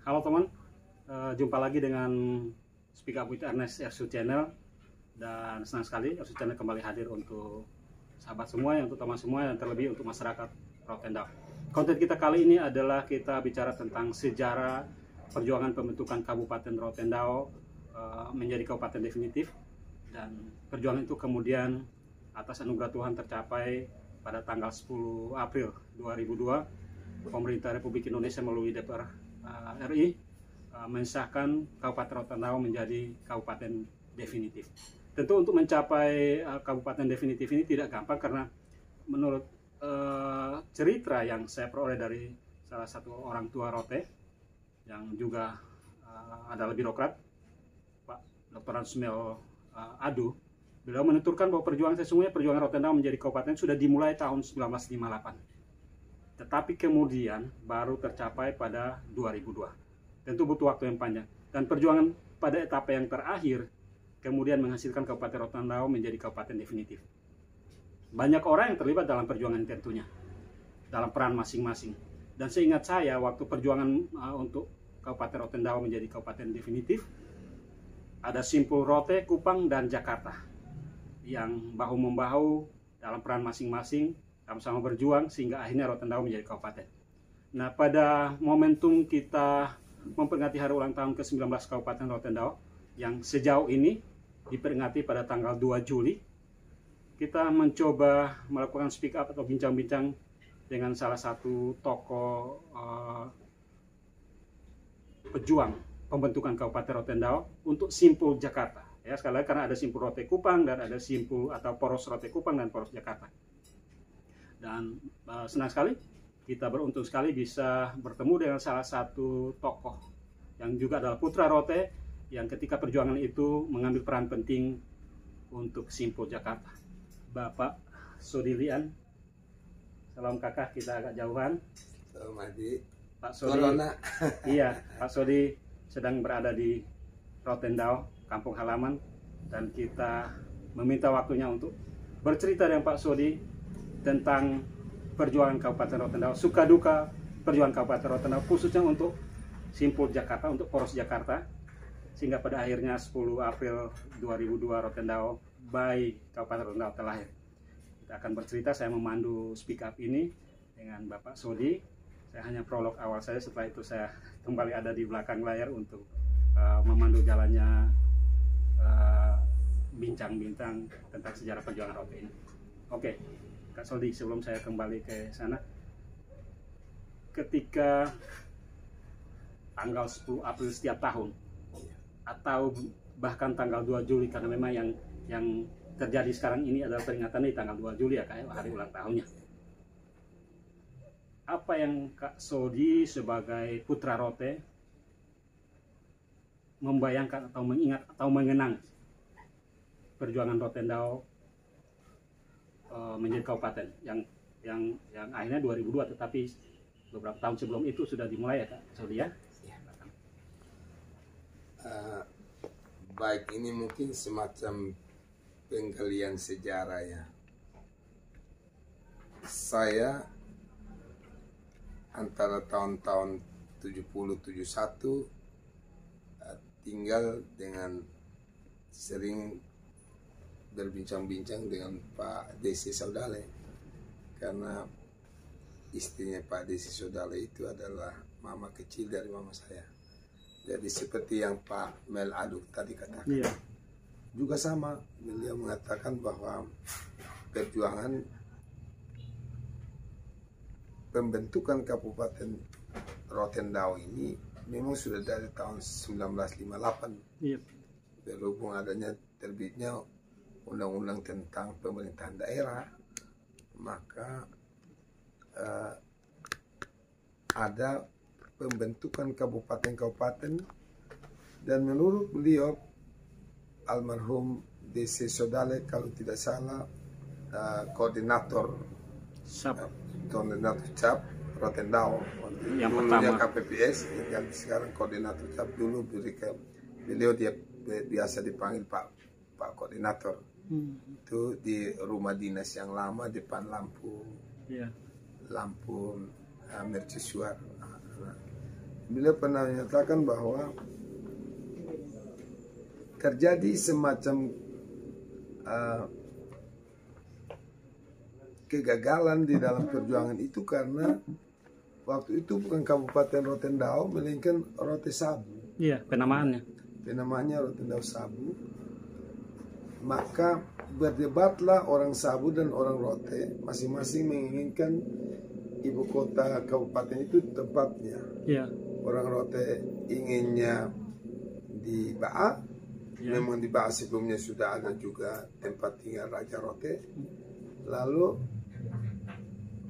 Halo teman, jumpa lagi dengan Speak Up with Ernest Ersu Channel. Dan senang sekali Ersu Channel kembali hadir untuk sahabat semua, untuk teman semua, dan terlebih untuk masyarakat Rotendao. Konten kita kali ini adalah kita bicara tentang sejarah perjuangan pembentukan Kabupaten Rotendao menjadi kabupaten definitif. Dan perjuangan itu kemudian atas anugerah Tuhan tercapai pada tanggal 10 April 2002. Pemerintah Republik Indonesia melalui DPR RI mensahkan Kabupaten Rotendao menjadi kabupaten definitif. Tentu untuk mencapai kabupaten definitif ini tidak gampang, karena menurut cerita yang saya peroleh dari salah satu orang tua Rote yang juga adalah birokrat, Pak Dr. Ansmel Adu, beliau menuturkan bahwa sesungguhnya perjuangan Rotendao menjadi kabupaten sudah dimulai tahun 1958. Tetapi kemudian baru tercapai pada 2002. Tentu butuh waktu yang panjang. Dan perjuangan pada etapa yang terakhir kemudian menghasilkan Kabupaten Rotendao menjadi kabupaten definitif. Banyak orang yang terlibat dalam perjuangan tentunya, dalam peran masing-masing. Dan seingat saya, waktu perjuangan untuk Kabupaten Rotendao menjadi kabupaten definitif, ada Simpul Rote, Kupang, dan Jakarta yang bahu-membahu dalam peran masing-masing, sama-sama berjuang sehingga akhirnya Rotendao menjadi kabupaten. Nah, pada momentum kita memperingati hari ulang tahun ke-19 Kabupaten Rotendao yang sejauh ini diperingati pada tanggal 2 Juli, kita mencoba melakukan speak up atau bincang-bincang dengan salah satu tokoh pejuang pembentukan Kabupaten Rotendao untuk Simpul Jakarta. Ya, sekali lagi, karena ada Simpul Rote Kupang dan ada Simpul atau Poros Rote Kupang dan Poros Jakarta. Dan senang sekali, kita beruntung sekali bisa bertemu dengan salah satu tokoh yang juga adalah putra Rote, yang ketika perjuangan itu mengambil peran penting untuk Simpul Jakarta. Bapak Sodilian, salam kakak, kita agak jauhan. Salam adik. Pak Sodi, Corona. Iya, Pak Sodi sedang berada di Rotendao, kampung halaman, dan kita meminta waktunya untuk bercerita dengan Pak Sodi tentang perjuangan Kabupaten Rotendao, suka duka perjuangan Kabupaten Rotendao, khususnya untuk Simpul Jakarta, untuk Poros Jakarta, sehingga pada akhirnya 10 April 2002 Rotendao by Kabupaten Rotendao terlahir. Kita akan bercerita, saya memandu speak up ini dengan Bapak Sodi. Saya hanya prolog awal saya, setelah itu saya kembali ada di belakang layar untuk memandu jalannya bincang-bincang tentang sejarah perjuangan Rote ini. Oke. Kak Sodi, sebelum saya kembali ke sana, ketika tanggal 10 April setiap tahun, atau bahkan tanggal 2 Juli, karena memang yang terjadi sekarang ini adalah peringatan di tanggal 2 Juli ya Kak, hari ulang tahunnya. Apa yang Kak Sodi sebagai putra Rote membayangkan atau mengingat atau mengenang perjuangan Rotendao menjadi kabupaten yang akhirnya 2002, tetapi beberapa tahun sebelum itu sudah dimulai ya Kak Sodi ya? Baik, ini mungkin semacam penggalian sejarah ya. Saya antara tahun-tahun 70-71 tinggal dengan sering berbincang-bincang dengan Pak Desi Saudale, karena istrinya Pak Desi Saudale itu adalah mama kecil dari mama saya. Jadi seperti yang Pak Mel Adu tadi katakan, juga sama, beliau mengatakan bahwa perjuangan pembentukan Kabupaten Rotendao ini memang sudah dari tahun 1958. Berhubung adanya terbitnya undang-undang tentang pemerintahan daerah, maka ada pembentukan kabupaten-kabupaten, dan menurut beliau almarhum DC Sodale, kalau tidak salah koordinator CAP Rotendao yang pertama KPPS, yang sekarang koordinator CAP, dulu beliau dia biasa dipanggil Pak Koordinator. Itu di rumah dinas yang lama depan lampu mercusuar. beliau pernah menyatakan bahwa terjadi semacam kegagalan di dalam perjuangan itu karena waktu itu bukan Kabupaten Rotendao melainkan Rote Sabu. Iya, penamaannya. Namanya Rotendao Sabu. Maka berdebatlah orang Sabu dan orang Rote, masing-masing menginginkan ibu kota kabupaten itu tempatnya. Iya. Orang Rote inginnya di Baa. Ya. Memang di Baa sebelumnya sudah ada juga tempat tinggal Raja Rote. Lalu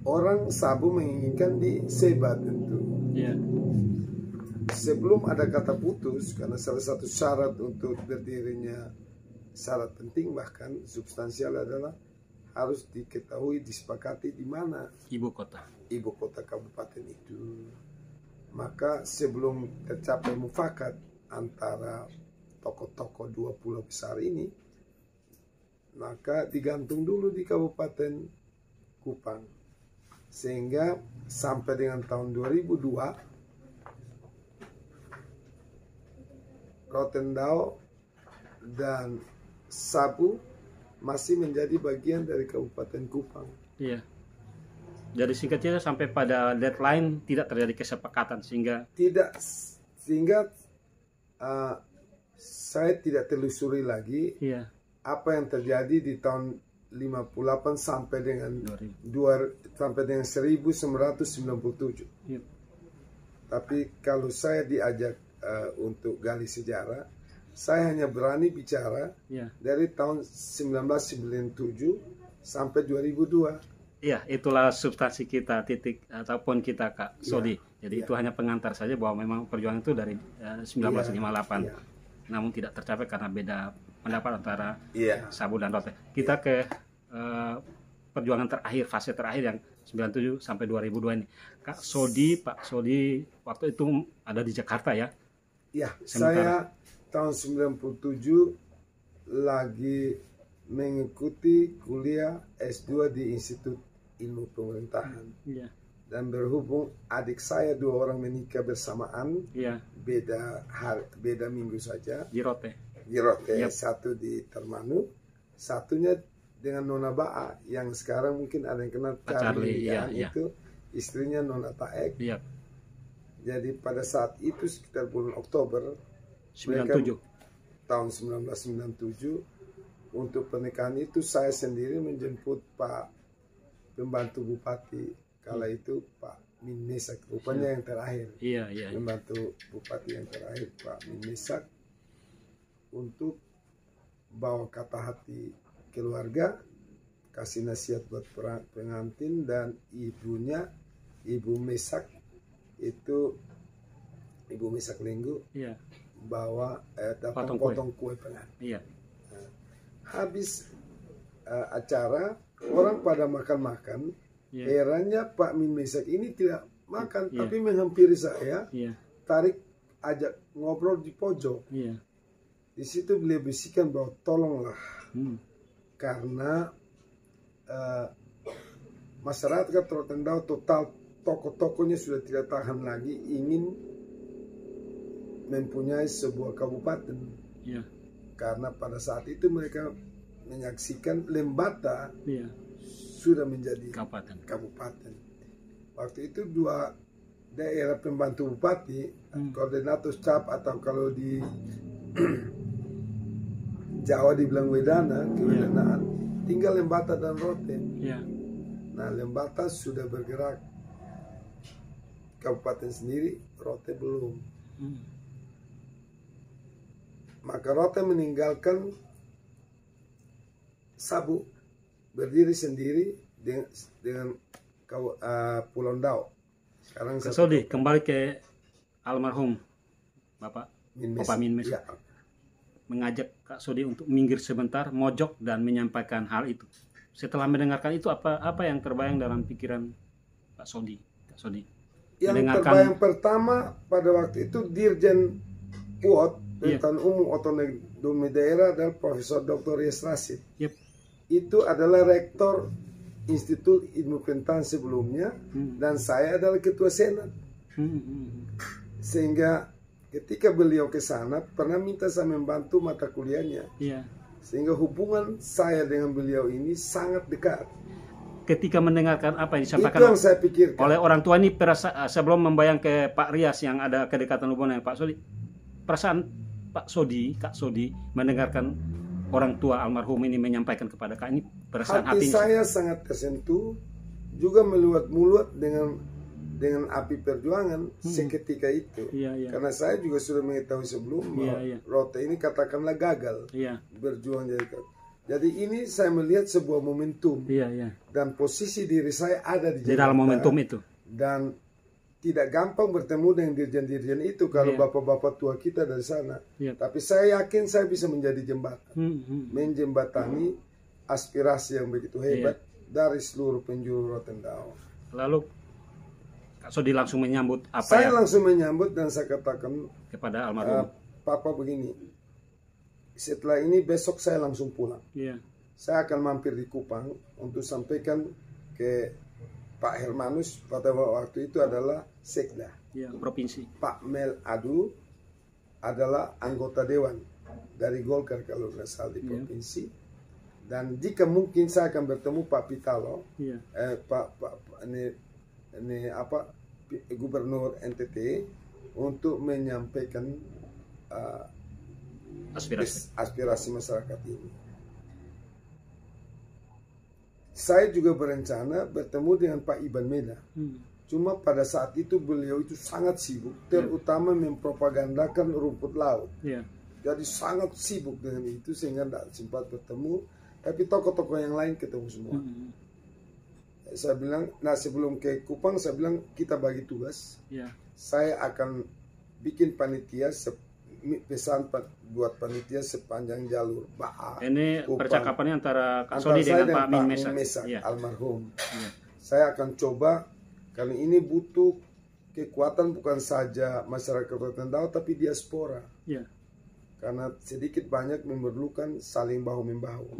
orang Sabu menginginkan di Seba tentu. Iya. Sebelum ada kata putus, karena salah satu syarat untuk berdirinya, syarat penting bahkan substansial adalah harus diketahui, disepakati di mana Ibu kota kabupaten itu. Maka sebelum tercapai mufakat antara tokoh-tokoh dua pulau besar ini, maka digantung dulu di Kabupaten Kupang. Sehingga sampai dengan tahun 2002 Rotendao dan Sabu masih menjadi bagian dari Kabupaten Kupang. Iya. Jadi singkatnya sampai pada deadline tidak terjadi kesepakatan sehingga saya tidak telusuri lagi iya. apa yang terjadi di tahun 58 sampai dengan 1997. Iya. Tapi kalau saya diajak untuk gali sejarah, saya hanya berani bicara Iya. dari tahun 1997 sampai 2002. Iya, itulah substansi kita, titik ataupun kita Kak Sodi. Jadi itu hanya pengantar saja bahwa memang perjuangan itu dari 1958. Iya. Namun tidak tercapai karena beda pendapat antara Iya. Sabu dan Rote. Kita ke perjuangan terakhir, fase terakhir yang 97 sampai 2002 ini. Kak Sodi, Pak Sodi waktu itu ada di Jakarta ya? Iya, Sementara. saya tahun 97 lagi mengikuti kuliah S2 di Institut Ilmu Pemerintahan. Iya. Dan berhubung adik saya dua orang menikah bersamaan, Iya. beda minggu saja. Di Rote. Di Rote, Yap. satu di Termanu, satunya dengan Nona Baa yang sekarang mungkin ada yang kenal Charlie, ya, iya. itu istrinya Nona Taek. Iya. Jadi pada saat itu sekitar bulan Oktober 97. tahun 1997 untuk pernikahan itu saya sendiri menjemput Pak pembantu bupati kala itu Pak Min Mesak, rupanya yang terakhir. Iya, iya. Pembantu bupati yang terakhir Pak Min Mesak untuk bawa kata hati keluarga, kasih nasihat buat pengantin, dan ibunya Ibu Mesak itu Ibu Mesak Lenggu Iya. bawa datang Potong kue. potong kue pengantin. Iya. Habis acara orang pada makan-makan. Iya. Herannya Pak Min Mesak ini tidak makan, Iya. tapi menghampiri saya, Iya. tarik, ajak ngobrol di pojok. Iya. Di situ beliau bisikan bahwa tolonglah, karena masyarakat Rotendao total, tokoh-tokohnya sudah tidak tahan lagi, ingin mempunyai sebuah kabupaten. Iya. Karena pada saat itu mereka menyaksikan Lembata Iya. sudah menjadi Kabupaten. Waktu itu dua daerah pembantu bupati, koordinator cap, atau kalau di Jawa dibilang Wedana, kewedanaan, tinggal Lembata dan Rote. Iya. Nah, Lembata sudah bergerak kabupaten sendiri, Rote belum. Maka Rote meninggalkan Sabu, berdiri sendiri dengan Pulau Ndao. Sekarang Kak Sodi, kembali ke almarhum Bapak Bapak Min Mesak. Ya. Mengajak Kak Sodi untuk minggir sebentar, mojok dan menyampaikan hal itu. Setelah mendengarkan itu apa yang terbayang dalam pikiran Pak Sodi? Kak Sodi. Yang terbayang pertama pada waktu itu Dirjen PUOT, Pemerintahan Umum Otonomi Daerah, adalah Profesor Dr. Yes Rashid. Yep. Itu adalah rektor Institut Ilmu Pemerintahan sebelumnya, dan saya adalah ketua senat. Sehingga ketika beliau ke sana pernah minta saya membantu mata kuliahnya. Iya. Sehingga hubungan saya dengan beliau ini sangat dekat. Ketika mendengarkan apa yang Itu disampaikan yang saya pikirkan. oleh orang tua ini, sebelum membayang ke Pak Rias yang ada kedekatan hubungan dengan Pak Sodi, perasaan Pak Sodi, Kak Sodi mendengarkan orang tua almarhum ini menyampaikan kepada Kak ini, perasaan Hati hati saya sangat tersentuh, juga meluat-mulut dengan api perjuangan seketika itu. Iya, iya. Karena saya juga sudah mengetahui sebelum bahwa Rote ini katakanlah gagal Iya. berjuang jadi ini saya melihat sebuah momentum. Iya, iya. Dan posisi diri saya ada di Di dalam Jakarta. momentum itu. Dan tidak gampang bertemu dengan dirjen-dirjen itu kalau Iya. bapak-bapak tua kita dari sana. Iya. Tapi saya yakin saya bisa menjadi jembatan. Menjembatani aspirasi yang begitu hebat dari seluruh penjuru Rotendao. Lalu Kak Sodi langsung menyambut apa Saya yang langsung menyambut dan saya katakan, kepada almarhum. Papa begini, setelah ini besok saya langsung pulang. Iya. Saya akan mampir di Kupang untuk sampaikan ke Pak Hermanus pada waktu itu adalah Sekda. Iya, provinsi. Pak Mel Adu adalah anggota dewan dari Golkar kalau nggak salah di provinsi. Dan jika mungkin saya akan bertemu Pak Pitalo, Iya. Gubernur NTT untuk menyampaikan aspirasi masyarakat ini. Saya juga berencana bertemu dengan Pak Iban Meda. Cuma pada saat itu beliau itu sangat sibuk, terutama mempropagandakan rumput laut. Iya. Jadi sangat sibuk dengan itu sehingga tidak sempat bertemu. Tapi tokoh-tokoh yang lain ketemu semua. Saya bilang, nah sebelum ke Kupang saya bilang kita bagi tugas. Iya. Saya akan bikin panitia, pesan buat panitia sepanjang jalur Baa. Ini Kupang. percakapannya antara Kak Antara Sodi saya dengan Pak dan Min Mesak, Iya. almarhum. Iya. Saya akan coba kali ini butuh kekuatan bukan saja masyarakat Rotendao tapi diaspora. Iya. Karena sedikit banyak memerlukan saling bahu-membahu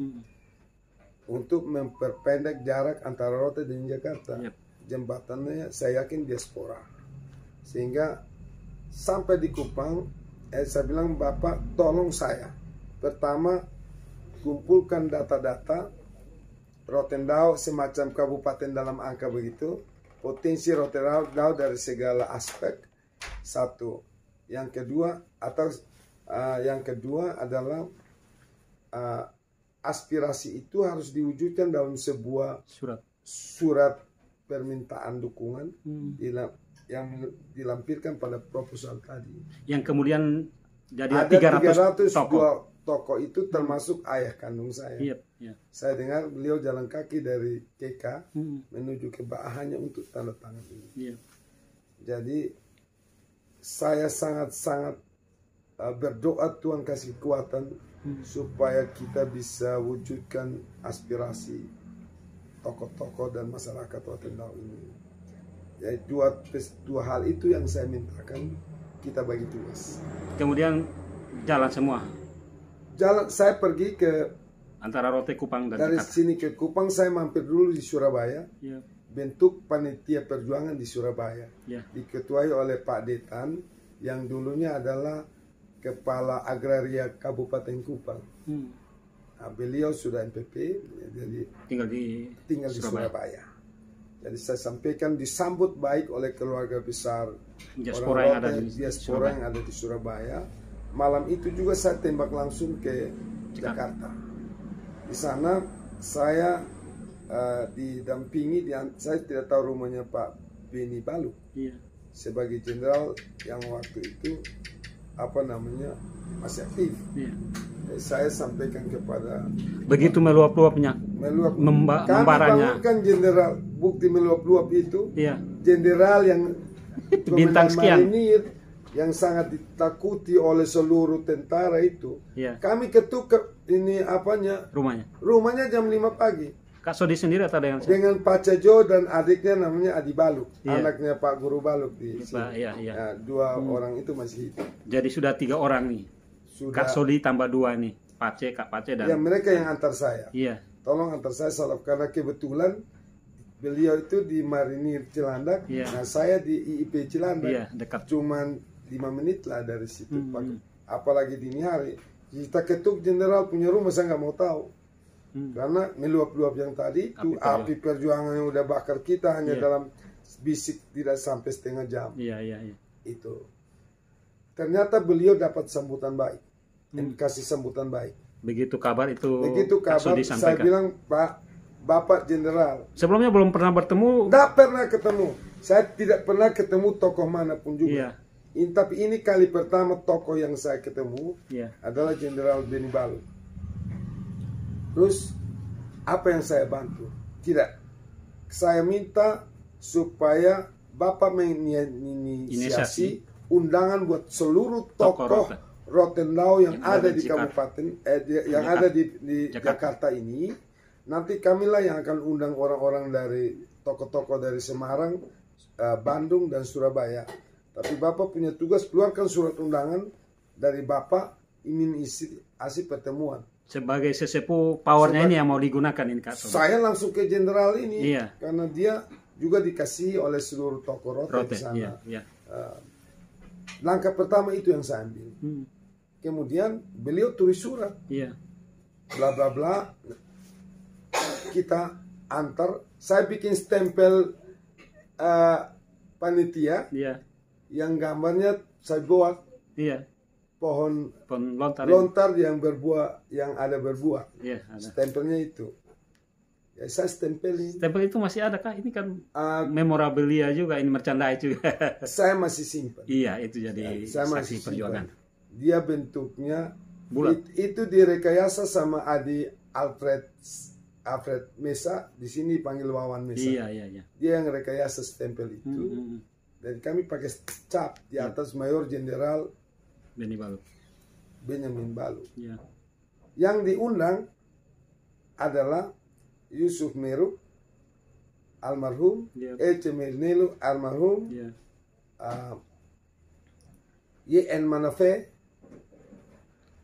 untuk memperpendek jarak antara Rote dan Jakarta. Jembatannya saya yakin diaspora. Sehingga sampai di Kupang, saya bilang Bapak tolong saya. Pertama, kumpulkan data-data Rotendao semacam kabupaten dalam angka begitu. Potensi Rotendao dari segala aspek. Satu. Yang kedua adalah aspirasi itu harus diwujudkan dalam sebuah surat permintaan dukungan yang dilampirkan pada proposal tadi. Yang kemudian jadi ada 300 tokoh itu termasuk ayah kandung saya. Iya. Saya dengar beliau jalan kaki dari KK menuju ke Baa hanya untuk tanda tangan ini. Iya. Jadi saya sangat-sangat berdoa Tuhan kasih kekuatan supaya kita bisa wujudkan aspirasi tokoh-tokoh dan masyarakat Rotendao ini. Jadi dua hal itu yang saya mintakan kita bagi tugas. Kemudian jalan semua. Saya pergi ke antara Rote, Kupang dan dari Jakarta. sini ke Kupang, saya mampir dulu di Surabaya. Iya. Bentuk panitia perjuangan di Surabaya. Iya. Diketuai oleh Pak Detan yang dulunya adalah Kepala Agraria Kabupaten Kupang. Nah, beliau sudah MPP, jadi tinggal di Surabaya. Jadi saya sampaikan disambut baik oleh keluarga besar diaspora yang ada di Surabaya. Malam itu juga saya tembak langsung ke Jakarta. Di sana saya didampingi, saya tidak tahu rumahnya Pak Beni Balu. Iya. Sebagai jenderal yang waktu itu masih aktif. Iya. Saya sampaikan kepada begitu meluap-luapnya, membaranya. Kan jenderal, bukti meluap-luap itu. Iya. Jenderal yang bintang sekian, marinir yang sangat ditakuti oleh seluruh tentara itu. Iya. Kami ketuk rumahnya jam 5 pagi. Kak Sodi sendiri atau dengan Pak Cejo dan adiknya namanya Adi Baluk, anaknya Pak Guru Baluk di sini. Iya. Dua orang itu masih hidup. Jadi sudah 3 orang nih. Kak Sodi tambah 2 nih, Pace, Kak Pace dan. Ya mereka yang antar saya. Iya. Tolong antar saya karena kebetulan beliau itu di Marinir Cilandak, nah saya di IIP Cilandak, dekat. Cuman 5 menit lah dari situ. Apalagi dini hari, kita ketuk jenderal punya rumah, saya nggak mau tahu. Karena meluap-luap yang tadi itu api perjuangan yang udah bakar kita hanya dalam bisik tidak sampai setengah jam. Itu. Ternyata beliau dapat sambutan baik, kasih sambutan baik. Begitu kabar itu. Begitu kabar, saya bilang, Pak, Bapak Jenderal. Sebelumnya belum pernah bertemu? Tidak pernah ketemu. Saya tidak pernah ketemu tokoh manapun juga. Tapi ini kali pertama tokoh yang saya ketemu adalah Jenderal Benny Balu. Terus apa yang saya bantu? Tidak. Saya minta supaya Bapak menginisiasi undangan buat seluruh tokoh Rotendao yang ada di kabupaten, yang ada di Jakarta ini. Nanti kamilah yang akan undang orang-orang dari tokoh-tokoh dari Semarang, Bandung, dan Surabaya. Tapi Bapak punya tugas keluarkan surat undangan dari Bapak ingin isi pertemuan. Sebagai sesepuh powernya ini yang mau digunakan ini Kak. Saya langsung ke jenderal ini, karena dia juga dikasihi oleh seluruh tokoh Rote di sana. Langkah pertama itu yang saya ambil. Kemudian beliau tulis surat, bla bla bla. Kita antar, saya bikin stempel panitia yang gambarnya saya buat pohon lontar yang berbuah, yang ada berbuah, stempelnya itu. Ya, saya stempelin. Stempel itu masih ada kah? Ini kan memorabilia juga, ini merchandise juga. Saya masih simpan. Iya, itu jadi saksi perjuangan. Dia bentuknya bulat. Itu direkayasa sama Adi Alfred Mesa, di sini panggil Wawan Mesa. Dia yang rekayasa stempel itu. Dan kami pakai cap di atas Mayor Jenderal Benyamin Balu. Yang diundang adalah Yusuf Meru almarhum, Ece Mernelu almarhum, YN Manafe.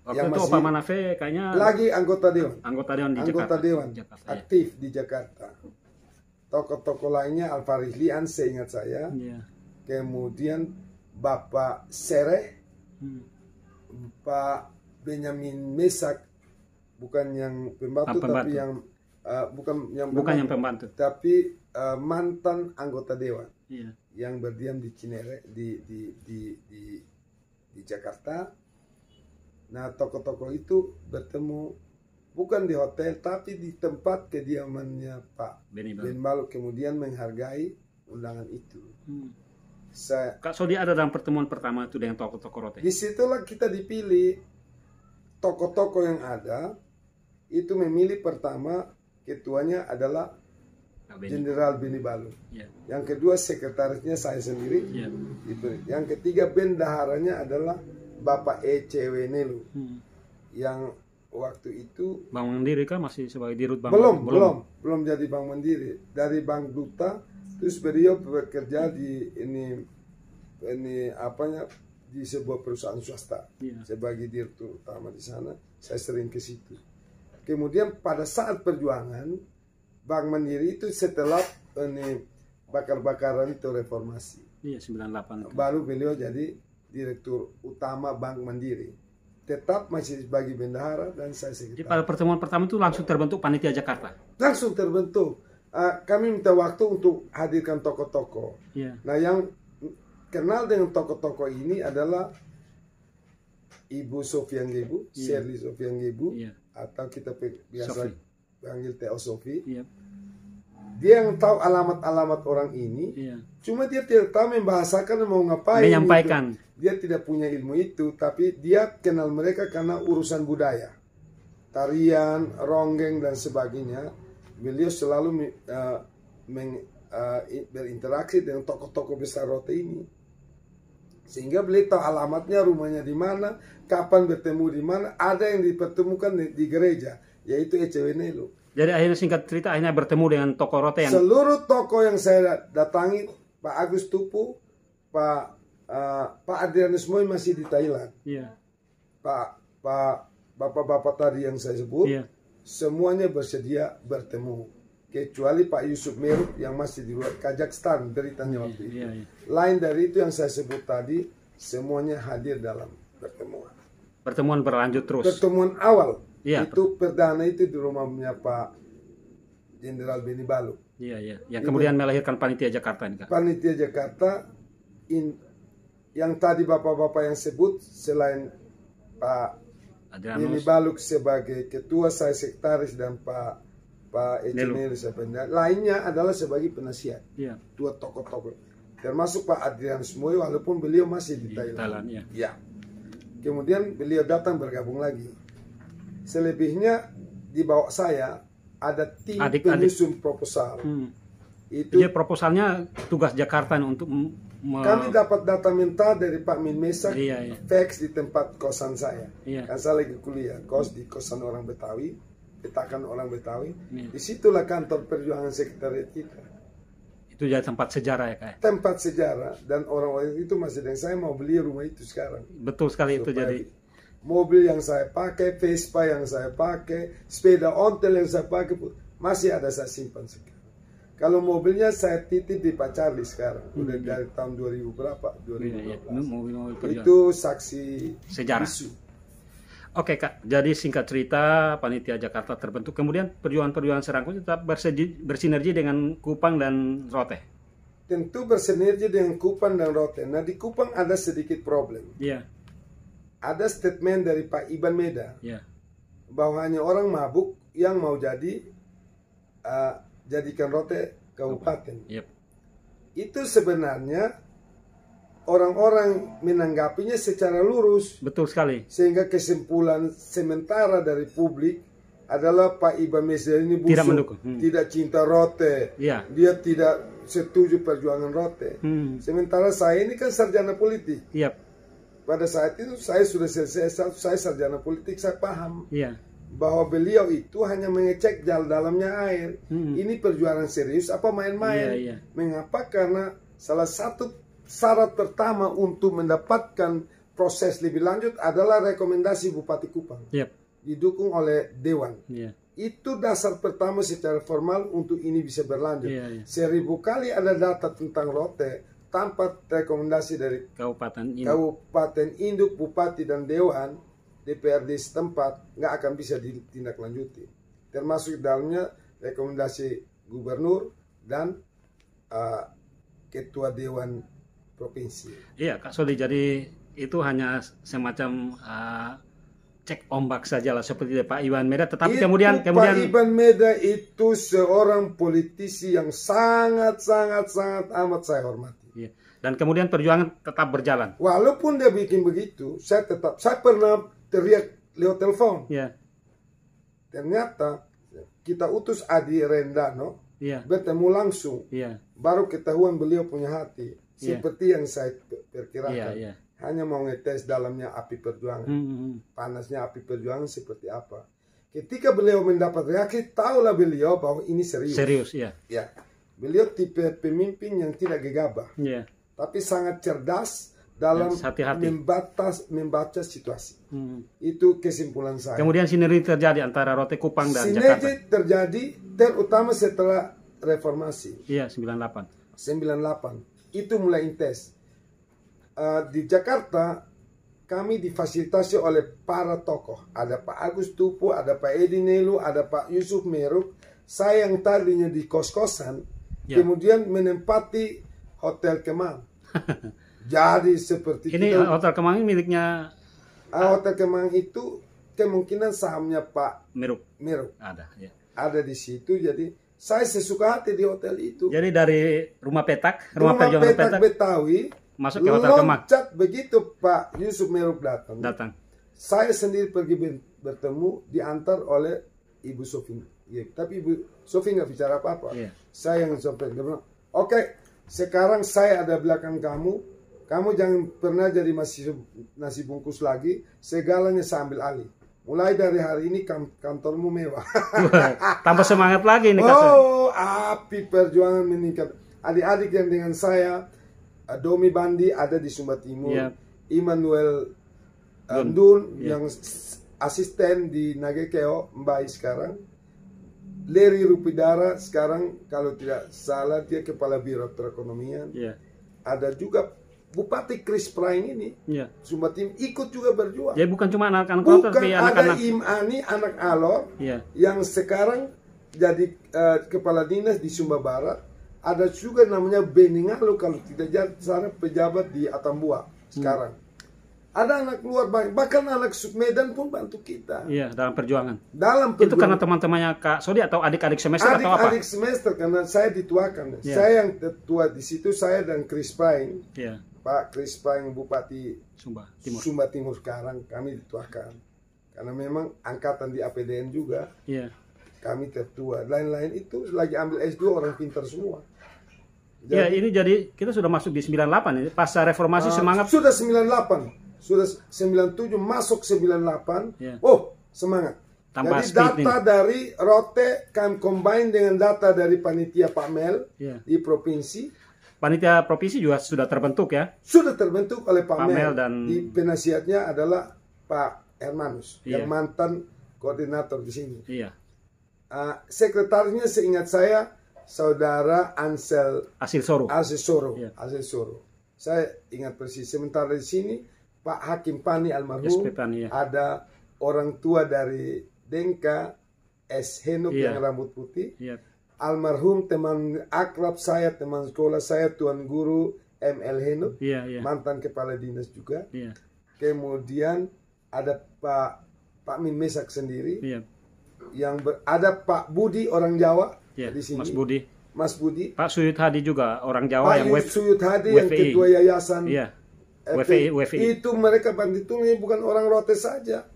Waktu itu Pak Manafe kayaknya lagi anggota dewan. Anggota dewan Jakarta, aktif di Jakarta. Tokoh-tokoh lainnya Alfaris Lian, seingat saya. Kemudian Bapak Sereh, Pak Benyamin Mesak, bukan yang pembantu, tapi yang bukan yang pembantu, tapi mantan anggota dewan yang berdiam di Cinere di Jakarta. Nah, tokoh-tokoh itu bertemu bukan di hotel, tapi di tempat kediamannya Pak Benny Balu, kemudian menghargai undangan itu. Kak Sodi ada dalam pertemuan pertama itu dengan tokoh-tokoh Rote. Disitulah kita dipilih, tokoh-tokoh yang ada itu memilih pertama ketuanya adalah Jenderal Benny Balu. Yang kedua sekretarisnya saya sendiri. Yang ketiga bendaharanya adalah Bapak ECW Nelu, yang waktu itu Bank Mandiri kan masih sebagai dirut Bank. Belum jadi Bank Mandiri, dari Bank Duta. Terus beliau bekerja di di sebuah perusahaan swasta sebagai direktur utama di sana. Saya sering ke situ. Kemudian pada saat perjuangan Bank Mandiri itu setelah bakar-bakaran itu reformasi. 98. Baru beliau jadi direktur utama Bank Mandiri. Tetap masih sebagai bendahara dan saya sekretaris. Jadi pada pertemuan pertama itu langsung terbentuk panitia Jakarta. Langsung terbentuk. Kami minta waktu untuk hadirkan tokoh-tokoh. Nah, yang kenal dengan tokoh-tokoh ini adalah Ibu Sofian Gebu, Shirley Sofian Gebu, atau kita biasa panggil Teo Sofi. Dia yang tahu alamat-alamat orang ini. Cuma dia tidak tahu membahasakan mau ngapain. Menyampaikan. Dia tidak punya ilmu itu, tapi dia kenal mereka karena urusan budaya, tarian, ronggeng dan sebagainya. Beliau selalu berinteraksi dengan tokoh-tokoh besar Rote ini, sehingga beliau tahu alamatnya, rumahnya di mana, kapan bertemu di mana. Ada yang dipertemukan di gereja, yaitu ECW Nelu. Jadi akhirnya singkat cerita akhirnya bertemu dengan tokoh Rote yang seluruh tokoh yang saya datangi, Pak Agus Tupu, Pak Adrianus Moy masih di Thailand. Bapak-bapak tadi yang saya sebut, semuanya bersedia bertemu. kecuali Pak Yusuf Meruk yang masih di luar Kazakhstan beritanya waktu itu. Lain dari itu yang saya sebut tadi, semuanya hadir dalam pertemuan. Pertemuan berlanjut terus. Pertemuan awal itu perdana itu di rumahnya Pak Jenderal Beni Balu. Yang kemudian melahirkan Panitia Jakarta ini, Kak. Panitia Jakarta yang tadi bapak-bapak yang sebut, selain Pak Beni Balu sebagai ketua, saya sekretaris, dan Pak Ecemeli lainnya adalah sebagai penasihat. Dua tokoh-tokoh, termasuk Pak Adrianus Moy, walaupun beliau masih di Thailand. Kemudian beliau datang bergabung lagi. Selebihnya di bawah saya ada tim penyusun proposal. Jadi proposalnya tugas Jakarta untuk kami dapat data mentah dari Pak Min Mesak, fax di tempat kosan saya. Kan saya lagi kuliah, kos di kosan orang Betawi, petakan orang Betawi. Disitulah kantor perjuangan sekretariat kita. Itu jadi tempat sejarah ya, Kak? Tempat sejarah, dan orang-orang itu masih, dan saya mau beli rumah itu sekarang. Betul sekali. Itu jadi mobil yang saya pakai, Vespa yang saya pakai, sepeda ontel yang saya pakai, masih ada saya simpan sekarang. Kalau mobilnya saya titip di Pak Charlie sekarang, udah dari tahun 2000 berapa? 2012. Itu saksi sejarah. isu. Oke, Kak, jadi singkat cerita Panitia Jakarta terbentuk, kemudian perjuangan-perjuangan Serangkut tetap bersinergi dengan Kupang dan Rote. Tentu bersinergi dengan Kupang dan Rote. Nah, di Kupang ada sedikit problem. Ada statement dari Pak Iban Meda bahwa hanya orang mabuk yang mau jadikan Rote kabupaten. Itu sebenarnya orang-orang menanggapinya secara lurus. Betul sekali. Sehingga kesimpulan sementara dari publik adalah Pak Iban Meda ini busuk, tidak mendukung, tidak cinta Rote, dia tidak setuju perjuangan Rote. Sementara saya ini kan sarjana politik. Pada saat itu saya sudah selesai, saya sarjana politik, saya paham bahwa beliau itu hanya mengecek dalamnya air. Ini perjuangan serius apa main-main? Mengapa? Karena salah satu syarat pertama untuk mendapatkan proses lebih lanjut adalah rekomendasi Bupati Kupang, didukung oleh Dewan. Itu dasar pertama secara formal untuk ini bisa berlanjut. 1000 kali ada data tentang Rote, tanpa rekomendasi dari kabupaten induk, bupati, dan dewan DPRD setempat, nggak akan bisa ditindaklanjuti. Termasuk dalamnya rekomendasi gubernur dan ketua dewan provinsi. Iya, Kak Soli, jadi itu hanya semacam cek ombak saja lah, seperti Pak Iban Meda. Tetapi kemudian Pak Iban Meda itu seorang politisi yang sangat amat saya hormati. Dan kemudian perjuangan tetap berjalan. Walaupun dia bikin begitu, saya pernah teriak lewat telepon. Ternyata kita utus Adi Rendano bertemu langsung. Baru ketahuan beliau punya hati. Seperti yang saya perkirakan. Hanya mau ngetes dalamnya api perjuangan. Panasnya api perjuangan seperti apa. Ketika beliau mendapat reaksi, tahulah beliau bahwa ini serius. Beliau tipe pemimpin yang tidak gegabah. Tapi sangat cerdas dalam membaca situasi. Itu kesimpulan saya. Kemudian sinergi terjadi antara Rote, Kupang, dan Jakarta. Sinergi terjadi terutama setelah reformasi. 98. Itu mulai intens. Di Jakarta kami difasilitasi oleh para tokoh. Ada Pak Agus Tupu, ada Pak Edi Nelu, ada Pak Yusuf Meruk. Saya yang tadinya di kos-kosan, kemudian menempati Hotel Kemang. Jadi seperti ini Hotel Kemang ini miliknya Hotel Kemang itu kemungkinan sahamnya Pak Meruk. Ada di situ. Jadi saya sesuka hati di hotel itu. Jadi dari rumah perjuangan petak Betawi masuk ke Hotel Kemang. Loncat begitu Pak Yusuf Meruk datang. Saya sendiri pergi bertemu, diantar oleh Ibu Sofi. Tapi Ibu Sofi nggak bicara apa-apa. Saya yang sampaikan, oke, sekarang saya ada belakang kamu. Kamu jangan pernah jadi nasi bungkus lagi. Segalanya saya ambil alih. Mulai dari hari ini kantormu mewah. Tambah semangat lagi nih. Api perjuangan meningkat. Adik-adik yang dengan saya, Domi Bandi ada di Sumba Timur, Immanuel Dun yang asisten di Nagekeo Mbai sekarang, Leri Rupidara sekarang kalau tidak salah dia kepala biro perekonomian. Iya. Ada juga Bupati Chris Prying ini, Iya. Sumba Timur ikut juga berjuang. Jadi bukan cuma anak-anak kota, Bukan, tapi ada anak-anak. Imani anak Alor Iya. yang sekarang jadi kepala dinas di Sumba Barat. Ada juga namanya Beningalo kalau tidak salah pejabat di Atambua sekarang. Ada anak luar banyak, bahkan anak Medan pun bantu kita. Iya, dalam perjuangan. Dalam Itu karena teman-temannya Kak Sodi atau adik-adik semester atau apa? adik semester karena saya dituakan. Iya. Saya yang tua di situ, saya dan Chris Prying, Iya, Pak Chris Prying Bupati Sumba Timur. Sumba Timur sekarang kami dituakan. Karena memang angkatan di APDN juga Iya. kami tertua. Lain-lain itu lagi ambil S2 orang pintar semua. Ya, ini jadi kita sudah masuk di 98 ya. Pasca reformasi semangat. Sudah 98. Sudah 97 masuk 98. Ya. Oh, semangat. Tambah Jadi speed data dari Rote kan combine dengan data dari panitia Pak Mel Ya. di provinsi Panitia provinsi juga sudah terbentuk ya. sudah terbentuk oleh Pak Pak Mel Mel dan- di penasihatnya adalah Pak Hermanus Iya. yang mantan koordinator di sini. Iya. Sekretarisnya seingat saya Saudara Ansel Hasil Soru. Asesoro, Iya. Asesoro. Saya ingat persis. Sementara di sini Pak Hakim Pani almarhum, SP Pani, ya. ada orang tua dari Dengka, S. Henuk Iya. yang rambut putih, Iya. almarhum teman akrab saya, teman sekolah saya, Tuan Guru ML Henuk, Iya, iya. mantan kepala dinas juga. Iya. Kemudian ada Pak Min Mesak sendiri, Iya. ada Pak Budi orang Jawa Iya. di sini, Mas Budi. Mas Budi, Pak Suyut Hadi juga orang Jawa Pak yang Suyut Hadi yang WFI. ketua yayasan. Iya. FPI. WFI. Itu mereka bantu bukan orang Rote saja,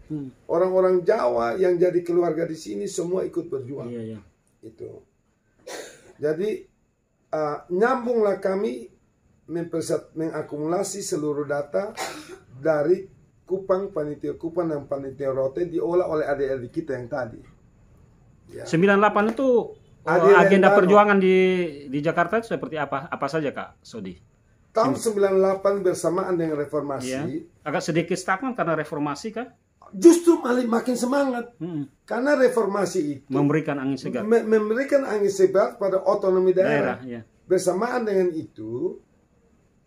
orang-orang Jawa yang jadi keluarga di sini semua ikut berjuang. Iya, iya. Itu. Jadi nyambunglah kami mengakumulasi seluruh data dari Kupang, panitia Kupang dan panitia Rote diolah oleh adik-adik kita yang tadi. Ya. 98 itu Adil agenda Rentano. perjuangan di Jakarta itu seperti apa? Apa saja Kak Sodi? Tahun 98 bersamaan dengan reformasi, Iya. Agak sedikit stagnan karena reformasi kah? justru malah makin semangat. Karena reformasi itu Memberikan angin segar. memberikan angin segar pada otonomi daerah. Iya. Bersamaan dengan itu,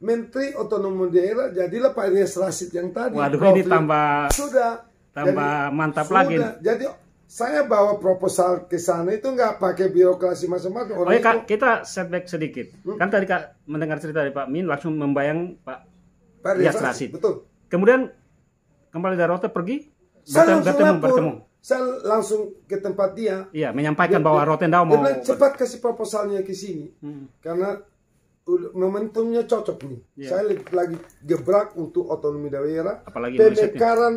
Menteri Otonomi Daerah jadilah Pak Ilyas Rashid yang tadi. Waduh, Prof. ini tambah mantap lagi. Jadi saya bawa proposal ke sana itu nggak pakai birokrasi macam-macam. Oh ya Kak, kita setback sedikit. Kan tadi Kak mendengar cerita dari Pak Min langsung membayang Pak Pak Ilyas Ilyas Rashid. Betul. Kemudian kembali dari Rote pergi Saya langsung lapor. bertemu. Saya langsung ke tempat dia. Iya, menyampaikan bahwa Rotendao Dia mau bilang, cepat kasih proposalnya ke sini. Karena momentumnya cocok nih. Iya. Saya lagi gebrak untuk otonomi daerah. Apalagi Indonesia. Pemekaran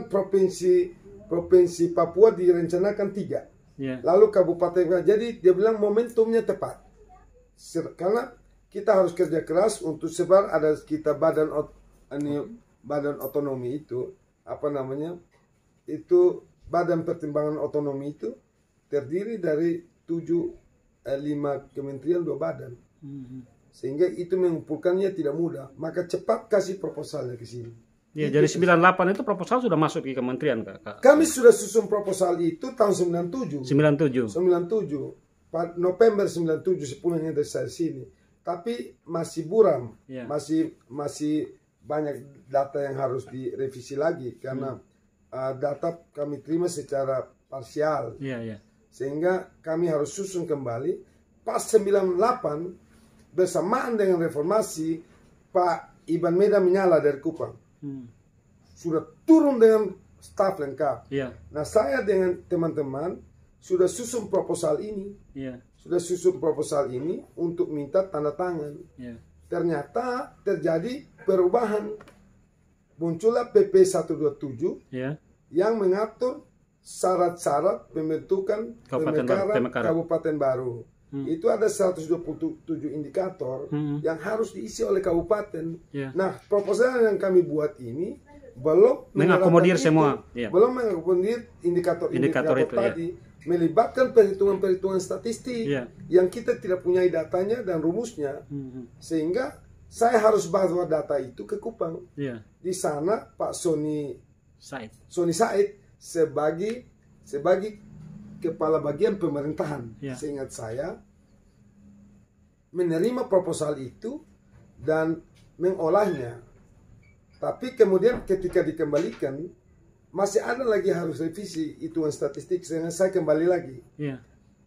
provinsi Papua direncanakan 3. Iya. Lalu kabupaten. Jadi dia bilang momentumnya tepat. Karena kita harus kerja keras untuk sebar ada kita badan otonomi itu apa namanya? Itu badan pertimbangan otonomi itu terdiri dari 5 kementerian 2 badan. Sehingga itu mengumpulkannya tidak mudah. Maka cepat kasih proposalnya ke sini. Ya, jadi 98 itu proposal sudah masuk ke kementerian Kak. Kami sudah susun proposal itu tahun 97. 97. November 97 sepulangnya dari saya sini. Tapi masih buram. Ya. Masih banyak data yang harus direvisi lagi karena data kami terima secara parsial. Iya, iya. Sehingga kami harus susun kembali. Pas 98 bersamaan dengan reformasi, Pak Iban Meda menyala dari Kupang. Sudah turun dengan staf lengkap. Iya. Nah, saya dengan teman-teman sudah susun proposal ini. Iya. Sudah susun proposal ini untuk minta tanda tangan. Iya. Ternyata terjadi perubahan. Muncullah PP 127 Iya. yang mengatur syarat-syarat pembentukan Pemekaran. kabupaten baru. Itu ada 127 indikator yang harus diisi oleh kabupaten. Iya. Nah, proposal yang kami buat ini belum Mengakomodir menerapkan semua. itu, Iya. belum mengakomodir indikator-indikator Indikator itu, tadi, melibatkan perhitungan-perhitungan statistik Iya. yang kita tidak punya datanya dan rumusnya, sehingga saya harus bawa data itu ke Kupang. Iya. Di sana Pak Soni Said. Said sebagai kepala bagian pemerintahan, seingat saya, menerima proposal itu dan mengolahnya. Tapi kemudian ketika dikembalikan, masih ada lagi harus revisi hitungan statistik, sehingga saya kembali lagi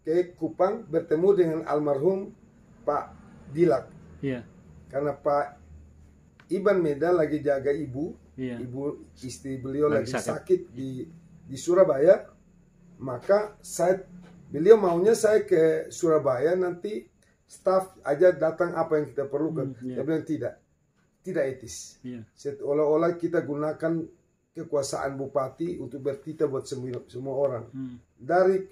ke Kupang bertemu dengan almarhum Pak Dilak. Karena Pak Iban Meda lagi jaga ibu istri beliau lagi sakit di Surabaya. Maka beliau maunya saya ke Surabaya, nanti staf aja datang apa yang kita perlukan. Dia bilang tidak etis. Seolah-olah kita gunakan kekuasaan bupati untuk bertitah buat semua orang. Dari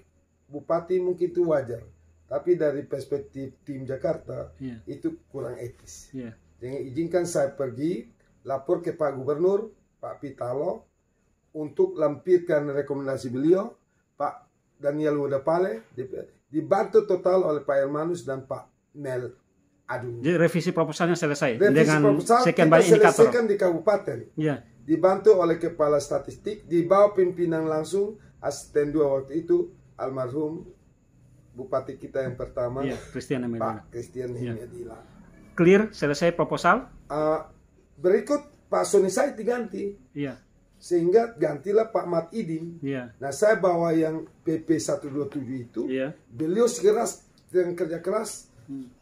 bupati mungkin itu wajar, tapi dari perspektif tim Jakarta itu kurang etis. Jangan izinkan saya pergi lapor ke Pak Gubernur, Pak Pitalo, untuk lampirkan rekomendasi beliau, Pak Daniel Wodapale, dibantu total oleh Pak Hermanus dan Pak Mel Adu. Jadi revisi proposalnya selesai Revisi dengan proposal sekian kita banyak indikator. selesaikan di kabupaten. Dibantu oleh kepala statistik, di bawah pimpinan langsung asisten 2 waktu itu almarhum bupati kita yang pertama, Christian Pak Christian Hemiadila. Clear, selesai proposal. Berikut Pak Soni Said diganti. Sehingga gantilah Pak Mat Idin. Nah, saya bawa yang PP 127 itu. Beliau segera dengan kerja keras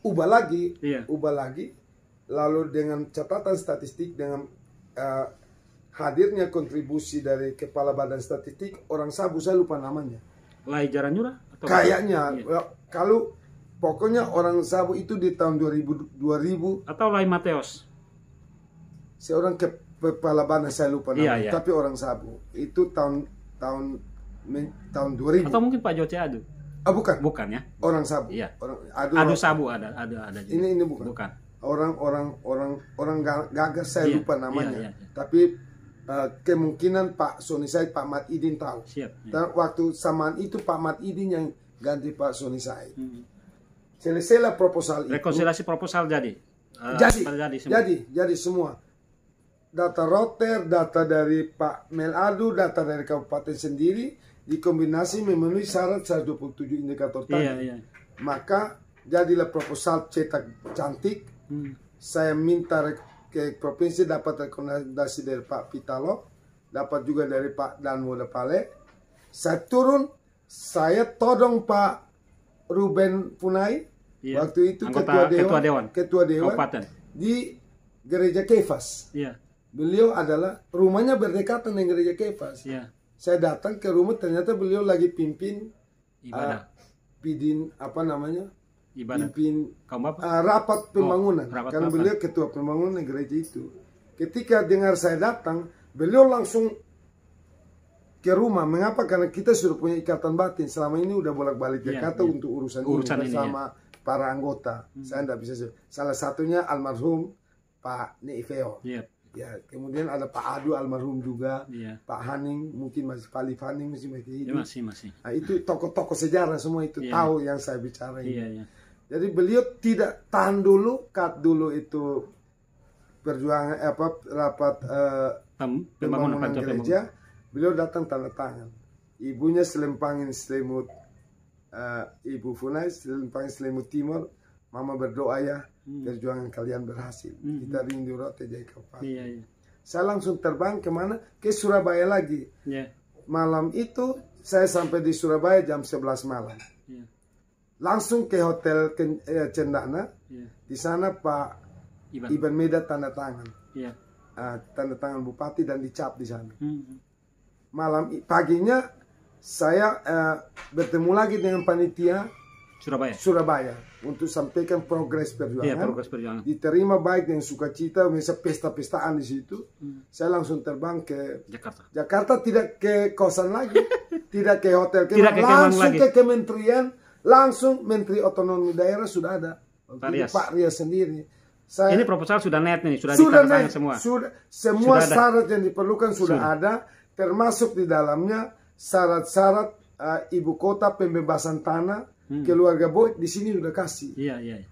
ubah lagi, lalu dengan catatan statistik, dengan hadirnya kontribusi dari kepala badan statistik orang Sabu, saya lupa namanya. Lai Jaranyura? Kayaknya kalau pokoknya orang Sabu itu di tahun 2000 atau Lai Mateos. Seorang kepala badan saya lupa namanya, tapi orang Sabu itu tahun 2000. Atau mungkin Pak Joce Adu. Bukan ya. Orang Sabu. Orang Adu Sabu ada juga. Ini bukan. Orang gagas saya lupa namanya. Tapi kemungkinan Pak Soni Said, Pak Mat Idin tahu. Dan waktu samaan itu Pak Mat Idin yang ganti Pak Soni Said. Selesailah proposal itu. Rekonsiliasi proposal jadi. Jadi semua. Data roter, data dari Pak Meladu, data dari kabupaten sendiri dikombinasi memenuhi syarat 127 indikator tadi. Maka jadilah proposal cetak cantik. Saya minta ke provinsi dapat rekomendasi dari Pak Pitalo, dapat juga dari Pak Dan Wodapale. Saya turun, saya todong Pak Ruben Punai, waktu itu ketua dewan di Gereja Kefas. Beliau adalah rumahnya berdekatan dengan Gereja Kefas. Saya datang ke rumah, ternyata beliau lagi pimpin rapat pembangunan. Karena beliau ketua pembangunan gereja itu. Ketika dengar saya datang, beliau langsung ke rumah. Mengapa? Karena kita sudah punya ikatan batin. Selama ini udah bolak-balik Jakarta untuk urusan ini bersama para anggota. Saya tidak bisa. Salah satunya almarhum Pak Neifeo. Kemudian ada Pak Adu almarhum juga, Pak Haning mungkin masih, Pak Alif Haning masih hidup. Masih. Nah, itu tokoh-tokoh sejarah semua itu tahu yang saya bicara ini. Jadi beliau tidak tahan dulu, cut dulu itu perjuangan rapat pembangunan gereja. Beliau datang tanda tangan. Ibunya selempangin selimut, Ibu Funai selempangin selimut timur. Mama berdoa ya, perjuangan kalian berhasil. Kita rindu rote jadi kabupaten. Saya langsung terbang kemana? Ke Surabaya lagi. Malam itu saya sampai di Surabaya jam 11 malam. Langsung ke hotel Cendana. Di sana Pak Iban Meda tanda tangan. Tanda tangan bupati dan dicap di sana. Paginya saya bertemu lagi dengan panitia Surabaya untuk sampaikan progres perjuangan. Diterima baik dengan sukacita, misalnya pesta-pestaan di situ. Saya langsung terbang ke Jakarta, tidak ke kosan lagi, tidak ke hotel, langsung ke kementerian, langsung Menteri Otonomi Daerah sudah ada, Pak Rias sendiri. Ini proposal sudah net nih, sudah ditandatangani semua. Semua syarat yang diperlukan sudah ada, termasuk di dalamnya syarat-syarat ibu kota, pembebasan tanah. Keluarga Boyd di sini sudah kasih.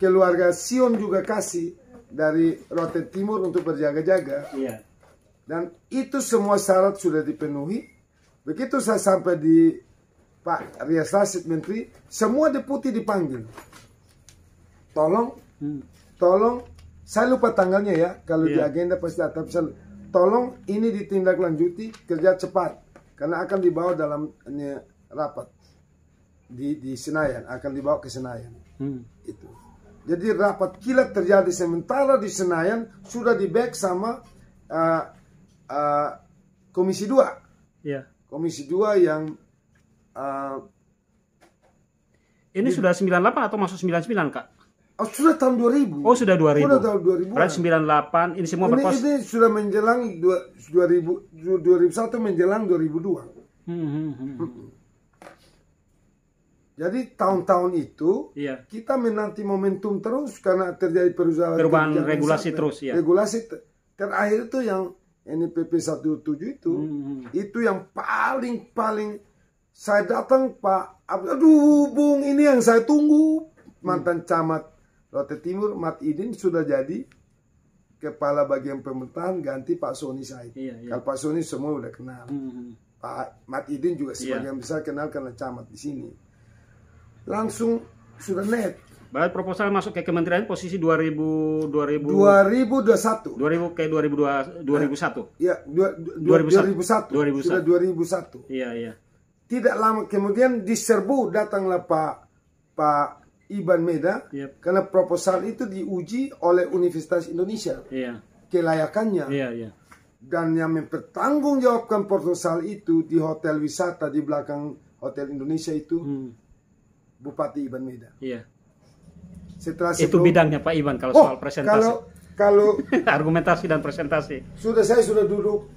Keluarga Sion juga kasih dari Rote Timur untuk berjaga-jaga. Dan itu semua syarat sudah dipenuhi. Begitu saya sampai di Pak Rias Rasyid Menteri, semua deputi dipanggil. Tolong, saya lupa tanggalnya ya, kalau di agenda pasti ada, tapi tolong ini ditindaklanjuti, kerja cepat, karena akan dibawa dalam rapat di Senayan, akan dibawa ke Senayan. Itu. Jadi rapat kilat terjadi sementara di Senayan sudah di-back sama Komisi 2. Komisi 2 yang ini sudah 98 atau masuk 99, Kak? Oh, sudah tahun 2000. Oh, sudah 2000. Sudah tahun 2000. Berarti 98 ini semua ini sudah menjelang 2001 menjelang 2002. Jadi tahun-tahun itu kita menanti momentum terus karena terjadi perubahan regulasi terus ya. Regulasi terakhir itu yang NPP 17 itu yang paling saya datang Pak, aduh Bung, ini yang saya tunggu. Mantan camat Rote Timur, Mat Idin sudah jadi kepala bagian pemerintahan, ganti Pak Soni Said. Kalau Pak Soni semua udah kenal. Pak Mat Idin juga sebagian besar kenal karena camat di sini. Langsung sudah net. Baik, proposal masuk ke kementerian posisi 2021. 2001. 2000 ke 2001. Iya, 2001. Sudah 2001. Iya. Tidak lama kemudian diserbu datanglah Pak Iban Meda karena proposal itu diuji oleh Universitas Indonesia. Kelayakannya. Dan yang mempertanggungjawabkan proposal itu di hotel wisata di belakang Hotel Indonesia itu Bupati Iban Meda. Setelah itu bidangnya Pak Iban kalau soal presentasi. Kalau argumentasi dan presentasi. Saya sudah duduk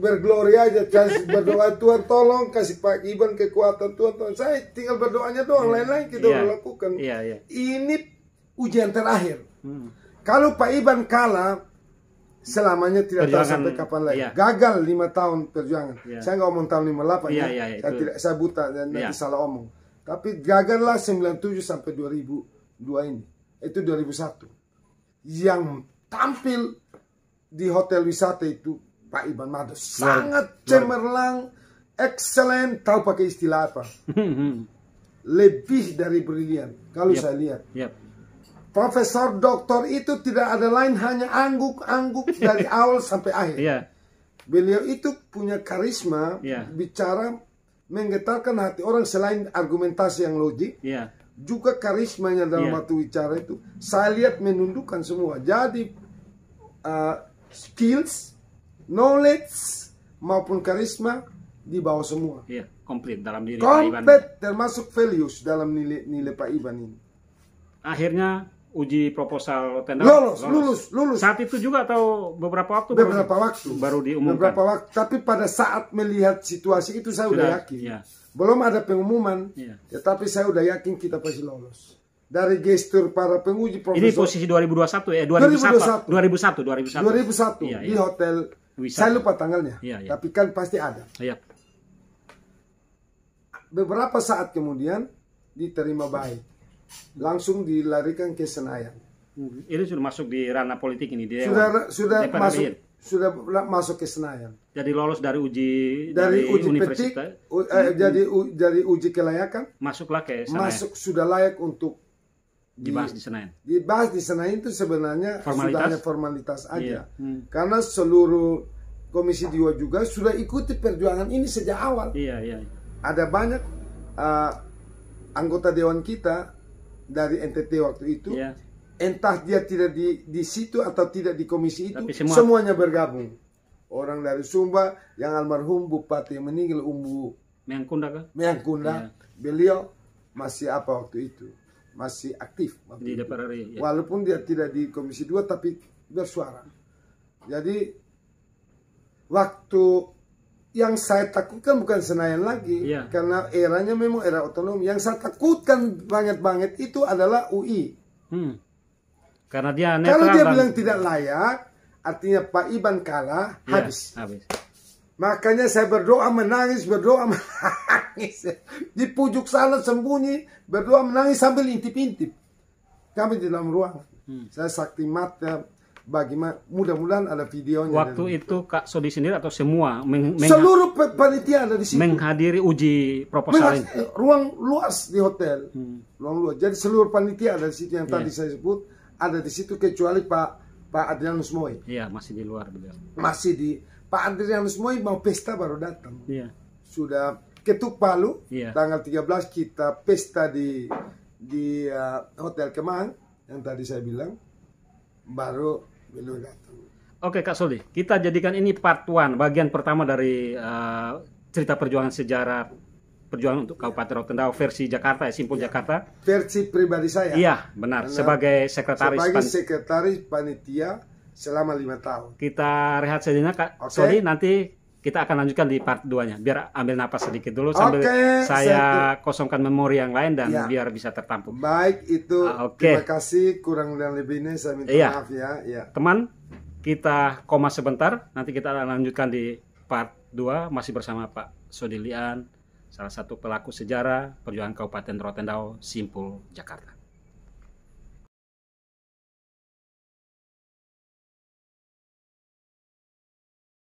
bergloria aja, kasih berdoa Tuhan tolong kasih Pak Iban kekuatan Tuhan. Saya tinggal berdoanya doang, lain-lain kita udah lakukan. Ini ujian terakhir. Kalau Pak Iban kalah, selamanya tidak tahu sampai kapan lagi. Gagal 5 tahun perjuangan. Saya nggak omong tahun 58 saya buta dan nanti salah omong. Tapi gagallah 97 sampai 2002 ini. Itu 2001. Yang tampil di hotel wisata itu Pak Iban Mada sangat cemerlang, excellent, tahu pakai istilah apa? Lebih dari brilian kalau saya lihat. Profesor doktor itu tidak ada lain hanya angguk-angguk dari awal sampai akhir. Beliau itu punya karisma, bicara menggetarkan hati orang selain argumentasi yang logik. Juga karismanya dalam waktu bicara itu saya lihat menundukkan semua. Jadi skills, knowledge maupun karisma di bawah semua. Komplit dalam diri Pak Iban. Komplit termasuk values dalam nilai Pak Iban ini. Akhirnya uji proposal tender lulus. Saat itu juga atau beberapa waktu? Baru diumumkan. Beberapa waktu. Tapi pada saat melihat situasi itu saya sudah yakin. Belum ada pengumuman, tetapi saya sudah yakin kita pasti lolos. Dari gestur para penguji profesor. Ini posisi 2021 ya? 2001 di hotel wisata. Saya lupa tanggalnya, tapi kan pasti ada. Beberapa saat kemudian diterima baik, langsung dilarikan ke Senayan. Ini sudah masuk di ranah politik ini. Sudah masuk ke Senayan. Jadi lolos dari uji universitas. Dari uji kelayakan. Masuklah ke Senayan. Sudah layak untuk dibahas di Senayan. Dibahas di Senayan itu sebenarnya sudah hanya formalitas aja. Karena seluruh Komisi 2 juga sudah ikuti perjuangan ini sejak awal. Ada banyak anggota dewan kita dari NTT waktu itu. Entah dia tidak di situ atau tidak di komisi itu, semuanya bergabung. Orang dari Sumba, yang almarhum Bupati yang meninggal Umbu Meangkunda, beliau masih apa waktu itu? Masih aktif di DPR RI. Walaupun dia tidak di komisi 2 tapi bersuara. Jadi waktu yang saya takutkan bukan Senayan lagi, karena eranya memang era otonomi. Yang saya takutkan banget itu adalah UI. Karena dia kalau dia bilang tidak layak, artinya Pak Iban kalah, habis. Makanya saya berdoa menangis. Di pojok sana sembunyi, berdoa menangis sambil intip-intip. Kami di dalam ruangan. Saya sakti mata, bagaimana, mudah-mudahan ada videonya. Waktu itu Kak Sodi sendiri atau semua seluruh panitia ada di situ. Menghadiri uji proposal ini. Ruang luas di hotel. Ruang luas. Jadi seluruh panitia ada di situ yang tadi saya sebut, ada di situ kecuali Pak Adrianus Moi. Iya, masih di luar beliau. Masih di Pak Adrianus Moi mau pesta baru datang. Iya. Sudah ketuk palu, Iya. tanggal 13 kita pesta di Hotel Kemang yang tadi saya bilang, baru beliau datang. Oke Kak Sodi, kita jadikan ini part 1, bagian pertama dari cerita perjuangan sejarah perjuangan untuk Kabupaten Rotendao versi Jakarta, Simpul Jakarta. Versi pribadi saya. Iya, benar. Sebagai sekretaris panitia selama 5 tahun. Kita rehat sejenak Kak Sodi, nanti kita akan lanjutkan di part 2-nya. Biar ambil napas sedikit dulu sambil saya kosongkan memori yang lain dan biar bisa tertampung. Baik, itu terima kasih, kurang dan lebihnya saya minta maaf ya. Teman, kita koma sebentar, nanti kita akan lanjutkan di part 2 masih bersama Pak Sodi Lian, salah satu pelaku sejarah perjuangan Kabupaten Rotendao, Simpul Jakarta.